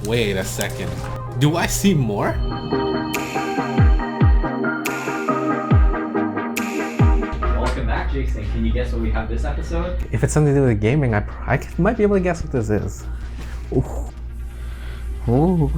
Wait a second. Do I see more? Welcome back, Jason. Can you guess what we have this episode? If it's something to do with gaming, I might be able to guess what this is. Ooh. Ooh.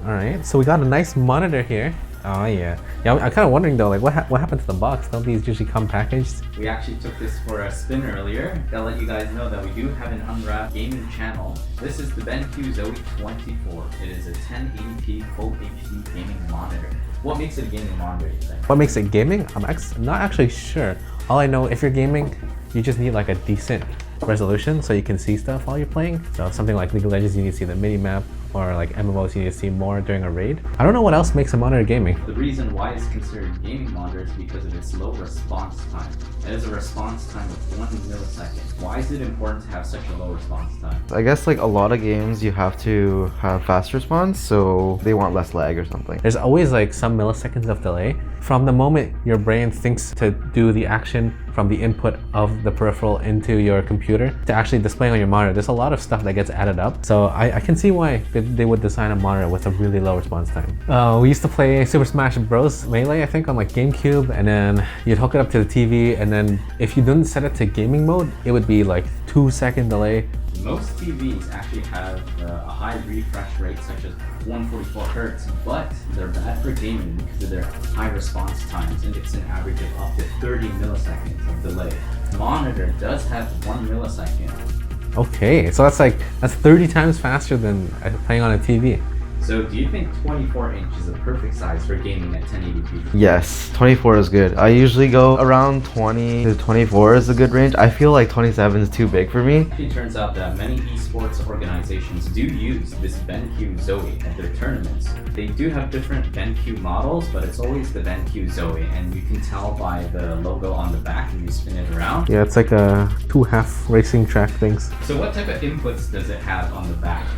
Alright, so we got a nice monitor here. Oh yeah. Yeah, I'm kind of wondering though, like what happened to the box? Don't these usually come packaged? We actually took this for a spin earlier. I'll let you guys know that we do have an Unwrap gaming channel. This is the BenQ Zowie 24. It is a 1080p Full HD gaming monitor. What makes it a gaming monitor, you think? What makes it gaming? I'm not actually sure. All I know, if you're gaming, you just need like a decent resolution so you can see stuff while you're playing. So something like League of Legends, you need to see the mini map, or like MMOs, you need to see more during a raid. I don't know what else makes a monitor gaming. The reason why it's considered a gaming monitor is because of its low response time. It has a response time of 1 millisecond. Why is it important to have such a low response time? I guess like a lot of games you have to have fast response, so they want less lag or something. There's always like some milliseconds of delay from the moment your brain thinks to do the action from the input of the peripheral into your computer to actually displaying on your monitor. There's a lot of stuff that gets added up. So I can see why they would design a monitor with a really low response time. We used to play Super Smash Bros. Melee, I think, on like GameCube, and then you'd hook it up to the TV, and then if you didn't set it to gaming mode, it would be like 2-second delay. Most TVs actually have a high refresh rate such as 144 Hz, but they're bad for gaming because of their high response times, and it's an average of up to 30 milliseconds of delay. The monitor does have 1 millisecond. Okay, so that's 30 times faster than playing on a TV. So do you think 24-inch is a perfect size for gaming at 1080p? Yes, 24 is good. I usually go around 20 to 24 is a good range. I feel like 27 is too big for me. It turns out that many esports organizations do use this BenQ Zowie at their tournaments. They do have different BenQ models, but it's always the BenQ Zowie, and you can tell by the logo on the back if you spin it around. Yeah, it's like a 2-half racing track things. So what type of inputs does it have on the back?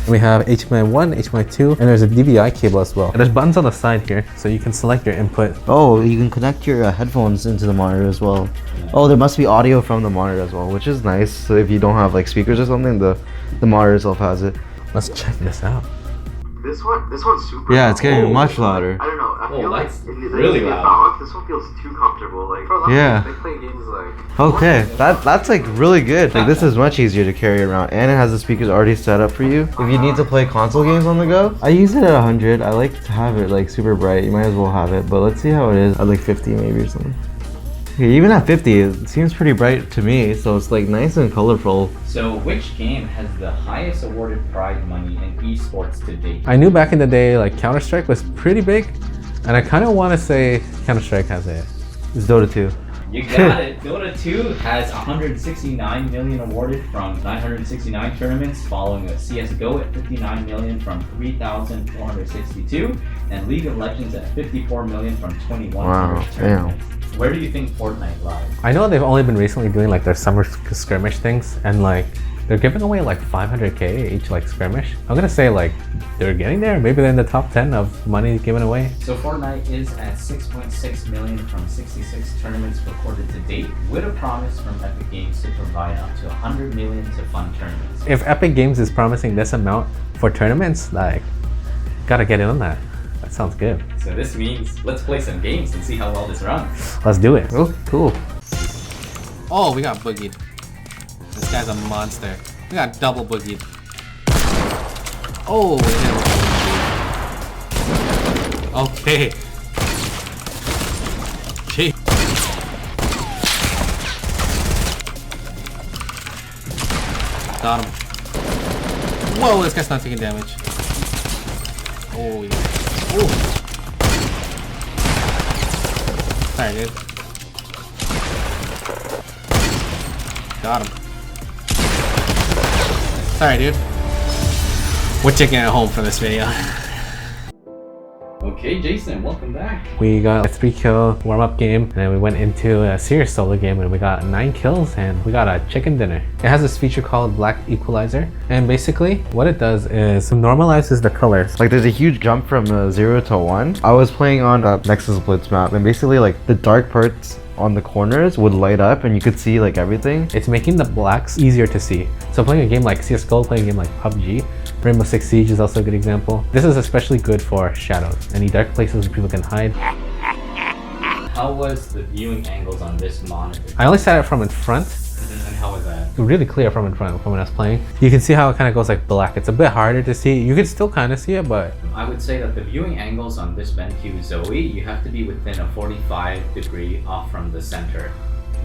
We have HDMI 1, HDMI 2, and there's a DVI cable as well. And there's buttons on the side here, so you can select your input. Oh, you can connect your headphones into the monitor as well. Yeah. Oh, there must be audio from the monitor as well, which is nice. So if you don't have like speakers or something, the monitor itself has it. Let's check this out. This one's super. Yeah, it's getting much louder. I don't know. I feel like it's really loud. This one feels too comfortable. Like for a lot yeah. they play games like. Okay, that's like really good. Like this is much easier to carry around, and it has the speakers already set up for you. If you need to play console games on the go, I use it at 100. I like to have it like super bright. You might as well have it, but let's see how it is at like 50 maybe or something. Okay, even at 50, it seems pretty bright to me, so it's like nice and colorful. So which game has the highest awarded prize money in esports to date? I knew back in the day like Counter-Strike was pretty big, and I kind of want to say Counter-Strike has it. It's Dota 2. You got it. Dota 2 has 169 million awarded from 969 tournaments, following CSGO at 59 million from 3,462, and League of Legends at 54 million from 2,100 tournaments. Damn. Where do you think Fortnite lies? I know they've only been recently doing like their summer skirmish things, and like they're giving away like 500k each like skirmish. I'm gonna say like they're getting there. Maybe they're in the top 10 of money given away. So Fortnite is at 6.6 million from 66 tournaments recorded to date, with a promise from Epic Games to provide up to 100 million to fund tournaments. If Epic Games is promising this amount for tournaments, like gotta get in on that. That sounds good. So this means let's play some games and see how well this runs. Let's do it. Oh, cool. Oh, we got boogied. This guy's a monster. We got double boogied. Oh, yeah. Okay. Gee. Got him. Whoa, this guy's not taking damage. Oh, yeah. Oh. Sorry, dude. Got him. Sorry, dude. We're taking it home for this video. Okay, Jason, welcome back. We got a 3-kill warm-up game, and then we went into a serious solo game, and we got 9 kills, and we got a chicken dinner. It has this feature called Black Equalizer, and basically what it does is normalizes the colors. Like there's a huge jump from 0 to 1. I was playing on Nexus Blitz map, and basically like the dark parts on the corners would light up and you could see like everything. It's making the blacks easier to see. So playing a game like CSGO, playing a game like PUBG, Rainbow Six Siege is also a good example. This is especially good for shadows, any dark places where people can hide. How was the viewing angles on this monitor? I only set it from in front. And how was that? Really clear from in front from when I was playing. You can see how it kind of goes like black. It's a bit harder to see. You can still kind of see it, but I would say that the viewing angles on this BenQ Zowie, you have to be within a 45-degree off from the center.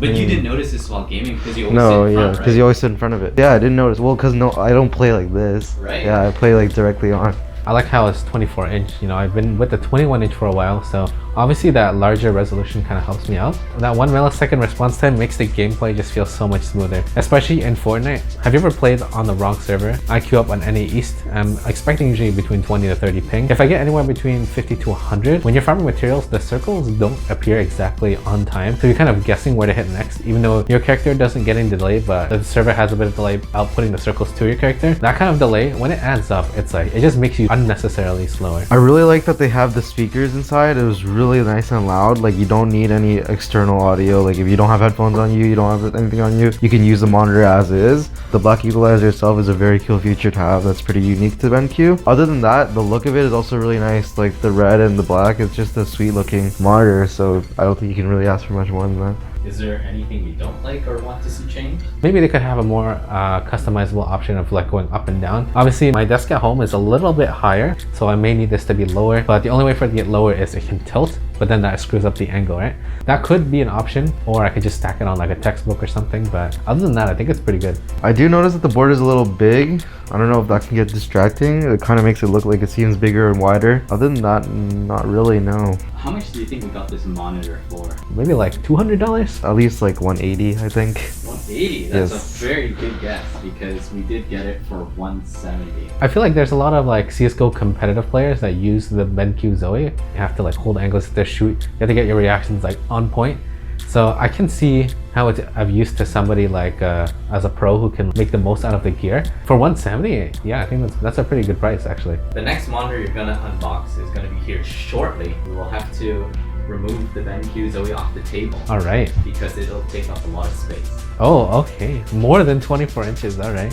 But you didn't notice this while gaming because you always sit in front, because you always sit in front of it. Yeah, I didn't notice. Well, because no, I don't play like this. Right. Yeah, I play like directly on. I like how it's 24 inch. You know, I've been with the 21 inch for a while, so obviously that larger resolution kind of helps me out. That 1 millisecond response time makes the gameplay just feel so much smoother, especially in Fortnite. Have you ever played on the wrong server? I queue up on NA East. I'm expecting usually between 20 to 30 ping. If I get anywhere between 50 to 100, when you're farming materials, the circles don't appear exactly on time, so you're kind of guessing where to hit next, even though your character doesn't get any delay, but the server has a bit of delay outputting the circles to your character. That kind of delay, when it adds up, it's like, it just makes you unnecessarily slower. I really like that they have the speakers inside. It was really nice and loud. Like, you don't need any external audio. Like, if you don't have headphones on you, you don't have anything on you, you can use the monitor as is. The black equalizer itself is a very cool feature to have. That's pretty unique to BenQ. Other than that, the look of it is also really nice. Like, the red and the black, it's just a sweet looking monitor, so I don't think you can really ask for much more than that. Is there anything you don't like or want to see changed? Maybe they could have a more customizable option of like going up and down. Obviously my desk at home is a little bit higher, so I may need this to be lower, but the only way for it to get lower is it can tilt, but then that screws up the angle, right? That could be an option, or I could just stack it on like a textbook or something, but other than that, I think it's pretty good. I do notice that the board is a little big. I don't know if that can get distracting. It kind of makes it look like it seems bigger and wider. Other than that, not really, no. How much do you think we got this monitor for? Maybe like $200? At least like 180, I think. 180? That's Yes. a very good guess because we did get it for 170. I feel like there's a lot of like CSGO competitive players that use the BenQ Zowie. You have to like hold angles to shoot. You have to get your reactions like on point. So I can see how it's of use to somebody like as a pro who can make the most out of the gear. For 170, yeah, I think that's a pretty good price actually. The next monitor you're gonna unbox is gonna be here shortly. We will have to remove the BenQ Zowie off the table. All right. Because it'll take up a lot of space. Oh, okay. More than 24 inches, all right.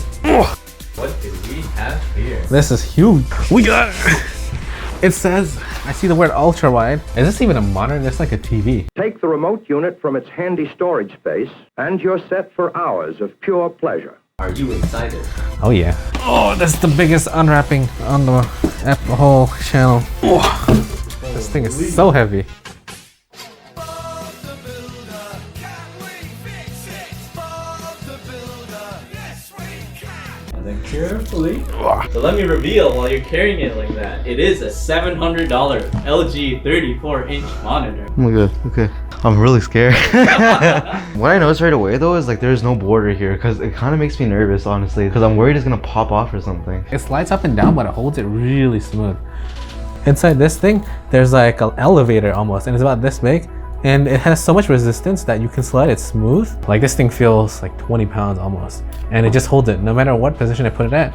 What do we have here? This is huge. We got it says, I see the word ultra wide. Is this even a monitor? That's like a TV. Take the remote unit from its handy storage space, and you're set for hours of pure pleasure. Are you excited? Oh yeah. Oh, that's the biggest unwrapping on the whole channel. Oh, this thing is so heavy. And then carefully. So let me reveal while you're carrying it like that. It is a $700 LG 34-inch monitor. Oh my god, okay. I'm really scared. What I noticed right away though is like there's no border here because it kind of makes me nervous, honestly, because I'm worried it's gonna pop off or something. It slides up and down, but it holds it really smooth. Inside this thing, there's like an elevator almost, and it's about this big. And it has so much resistance that you can slide it smooth. Like this thing feels like 20 pounds almost. And it just holds it. No matter what position I put it at,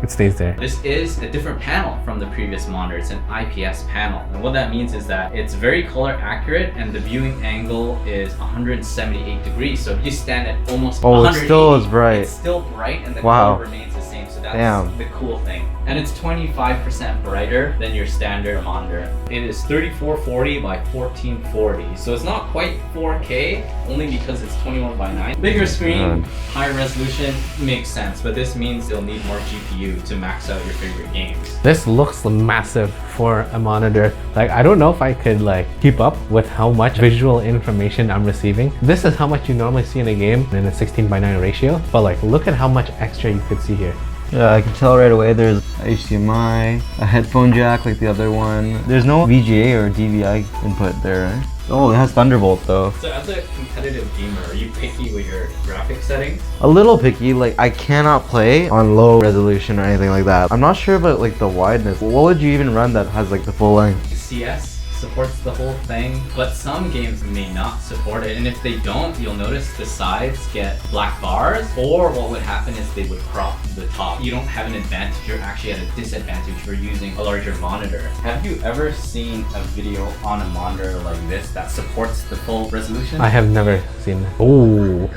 it stays there. This is a different panel from the previous monitor. It's an IPS panel. And what that means is that it's very color accurate and the viewing angle is 178 degrees. So if you stand at almost 180, it still is bright. It's still bright and the Wow. color remains the same. So that's Damn. the cool thing. And it's 25% brighter than your standard monitor. It is 3440 by 1440. So it's not quite 4K, only because it's 21 by 9. Bigger screen, higher resolution, makes sense. But this means you'll need more GPU to max out your favorite games. This looks massive for a monitor. Like, I don't know if I could like keep up with how much visual information I'm receiving. This is how much you normally see in a game in a 16:9 ratio. But like, look at how much extra you could see here. Yeah, I can tell right away there's HDMI, a headphone jack like the other one. There's no VGA or DVI input there, right? Oh, it has Thunderbolt though. So as a competitive gamer, are you picky with your graphics settings? A little picky, like I cannot play on low resolution or anything like that. I'm not sure about like the wideness. What would you even run that has like the full length? CS? supports the whole thing, but some games may not support it. And if they don't, you'll notice the sides get black bars, or what would happen is they would crop the top. You don't have an advantage, you're actually at a disadvantage for using a larger monitor. Have you ever seen a video on a monitor like this that supports the full resolution? I have never seen that. Oh.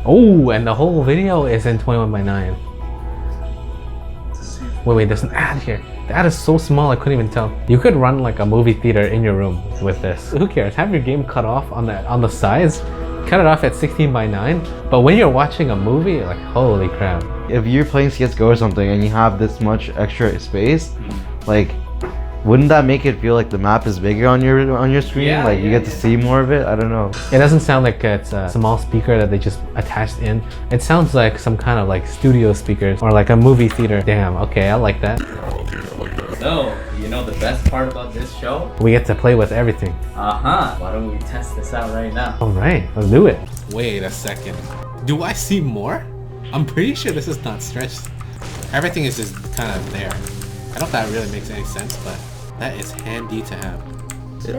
Oh, and the whole video is in 21:9. Wait, there's an ad here. The ad is so small I couldn't even tell. You could run like a movie theater in your room with this. Who cares? Have your game cut off on the sides. Cut it off at 16:9. But when you're watching a movie, you're like, holy crap. If you're playing CSGO or something and you have this much extra space, like, wouldn't that make it feel like the map is bigger on your screen? Yeah, like you get to see more of it? I don't know. It doesn't sound like it's a small speaker that they just attached in. It sounds like some kind of like studio speakers or like a movie theater. Damn, okay, I like that. So, you know the best part about this show? We get to play with everything. Why don't we test this out right now? All right, let's do it. Wait a second. Do I see more? I'm pretty sure this is not stretched. Everything is just kind of there. I don't know if that really makes any sense, but that is handy to have.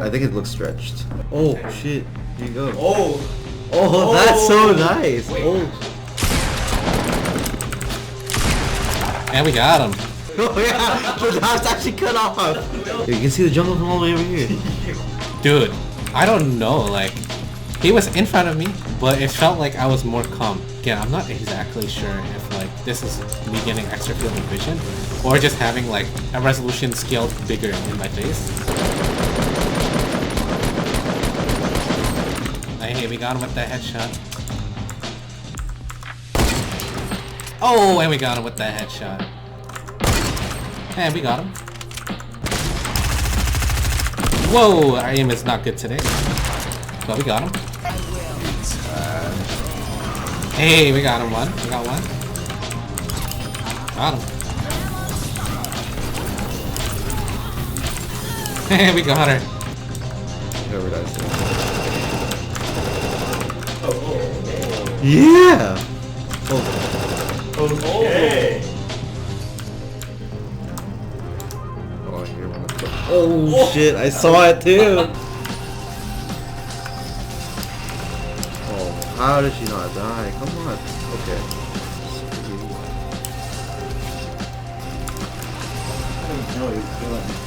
I think it looks stretched. Oh shit! Here you go. Oh, That's so nice. Wait. Oh. And we got him. Oh yeah, the knob's actually cut off. You can see the jungle from all the way over here. Dude, I don't know, like, he was in front of me, but it felt like I was more calm. Again, I'm not exactly sure if like this is me getting extra field of vision or just having like a resolution scaled bigger in my face. Hey, we got him with that headshot. Oh, and we got him with that headshot. And we got him. Whoa, our aim is not good today. But we got him. Hey, we got him one. We got one. Got him. Hey, we got her. Whoever dies. Yeah! okay. Oh shit, I saw it too! Oh, how did she not die? Come on. Okay. I didn't know he was doing this.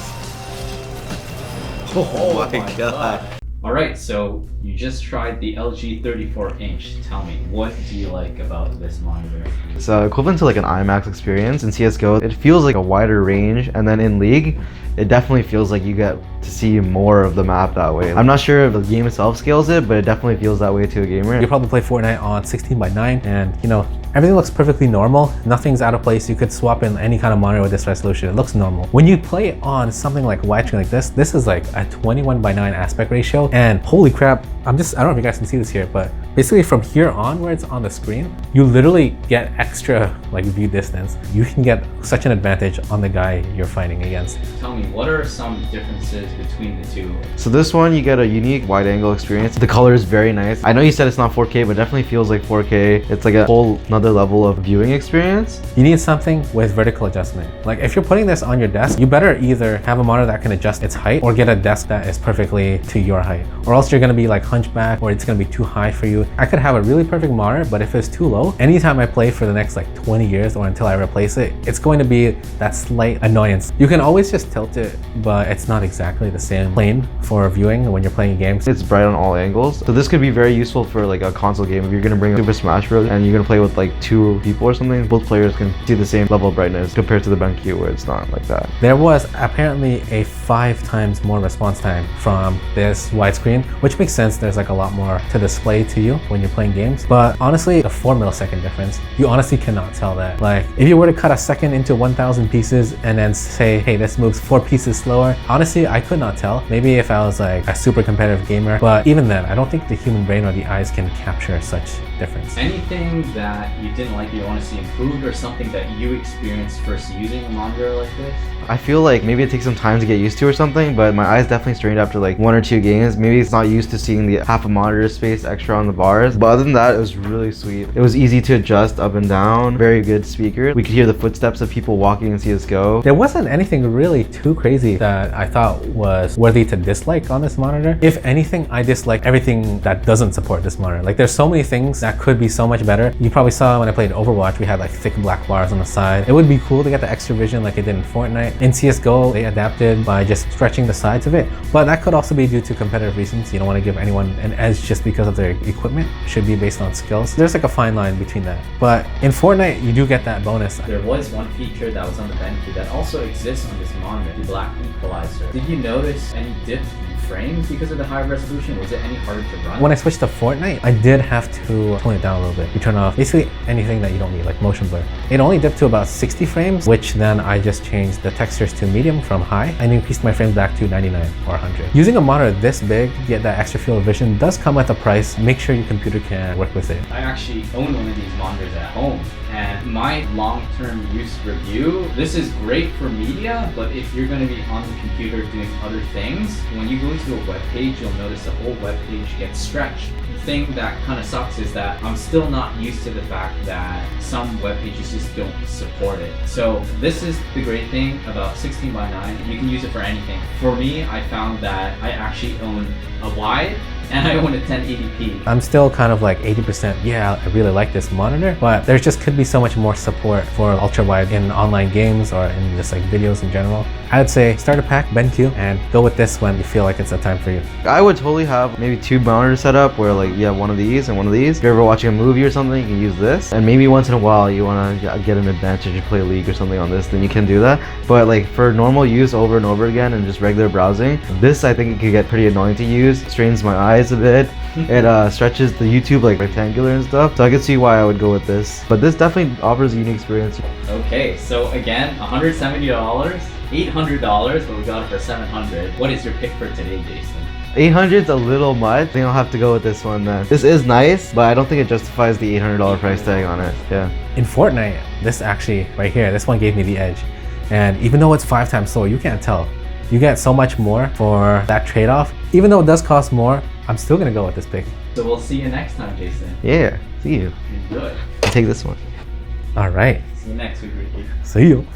Oh my god. Alright, so you just tried the LG 34-inch. Tell me, what do you like about this monitor? It's equivalent to like an IMAX experience. In CSGO, it feels like a wider range, and then in League, it definitely feels like you get to see more of the map that way. I'm not sure if the game itself scales it, but it definitely feels that way to a gamer. You probably play Fortnite on 16:9 and you know, everything looks perfectly normal. Nothing's out of place. You could swap in any kind of monitor with this resolution. It looks normal. When you play it on something like widescreen like this is like a 21:9 aspect ratio. And holy crap, I don't know if you guys can see this here, but basically from here on where it's on the screen, you literally get extra like view distance. You can get such an advantage on the guy you're fighting against. Tell me, what are some differences between the two? So this one, you get a unique wide angle experience. The color is very nice. I know you said it's not 4K, but it definitely feels like 4K. It's like a whole another level of viewing experience. You need something with vertical adjustment. Like if you're putting this on your desk, you better either have a monitor that can adjust its height or get a desk that is perfectly to your height, or else you're gonna be like hunchback or it's gonna be too high for you. I could have a really perfect monitor, but if it's too low, anytime I play for the next like 20 years or until I replace it, it's going to be that slight annoyance. You can always just tilt it, but it's not exactly the same plane for viewing when you're playing games. It's bright on all angles. So this could be very useful for like a console game. If you're gonna bring Super Smash Bros. And you're gonna play with like 2 people or something, both players can see the same level of brightness compared to the BenQ where it's not like that. There was apparently a 5 times more response time from this widescreen, which makes sense. There's like a lot more to display to you when you're playing games. But honestly, the 4 millisecond difference, you honestly cannot tell that. Like if you were to cut a second into 1,000 pieces and then say, hey, this moves 4 pieces slower, honestly, I could not tell. Maybe if I was like a super competitive gamer, but even then, I don't think the human brain or the eyes can capture such difference. Anything that you didn't like, you want to see improved, or something that you experienced first using a monitor like this? I feel like maybe it takes some time to get used to or something, but my eyes definitely strained after like 1 or 2 games. Maybe it's not used to seeing the half a monitor space extra on the bars. But other than that, it was really sweet. It was easy to adjust up and down. Very good speaker. We could hear the footsteps of people walking in CSGO. There wasn't anything really too crazy that I thought was worthy to dislike on this monitor. If anything, I dislike everything that doesn't support this monitor. Like there's so many things that could be so much better. You probably saw when I played Overwatch, we had like thick black bars on the side. It would be cool to get the extra vision like it did in Fortnite. In CSGO, they adapted by just stretching the sides of it, but that could also be due to competitive reasons. You don't want to give anyone an edge just because of their equipment. It should be based on skills. There's like a fine line between that. But in Fortnite, you do get that bonus. There was one feature that was on the BenQ that also exists on this monitor, the black equalizer. Did you notice any dip in frames because of the high resolution? Was it any harder to run? When I switched to Fortnite, I did have to tone it down a little bit. You turn off basically anything that you don't need, like motion blur. It only dipped to about 60 frames, which then I just changed the textures to medium from high and increased my frames back to 99 or 100. Using a monitor this big, get that extra field of vision does come at a price. Make sure your computer can work with it. I actually own one of these monitors at home, and my long-term use review, this is great for media, but if you're going to be on the computer doing other things, when you go into a web page, you'll notice the whole web page gets stretched. The thing that kind of sucks is that I'm still not used to the fact that some web pages just don't support it. So this is the great thing about 16:9. You can use it for anything. For me, I found that I actually own a wide and I own a 1080p. I'm still kind of like 80%, yeah, I really like this monitor, but there just could be so much more support for ultra-wide in online games or in just like videos in general. I would say start a pack, BenQ, and go with this when you feel like it's a time for you. I would totally have maybe 2 monitors set up where like you have one of these and one of these. If you're ever watching a movie or something, you can use this. And maybe once in a while you want to get an advantage to play a league or something on this, then you can do that. But like for normal use over and over again and just regular browsing, this I think it could get pretty annoying to use. Strains my eyes a bit. It stretches the YouTube like rectangular and stuff. So I can see why I would go with this. But this definitely offers a unique experience. Okay, so again, $170, $800, but we got it for $700. What is your pick for today, Jason? 800's a little much. I think I'll have to go with this one then. This is nice, but I don't think it justifies the $800 price tag on it. Yeah. In Fortnite, this actually right here, this one gave me the edge. And even though it's 5 times slower, you can't tell. You get so much more for that trade-off. Even though it does cost more, I'm still gonna go with this pick. So we'll see you next time, Jason. Yeah, see you. Enjoy. Take this one. All right. See you next week, Ricky. See you.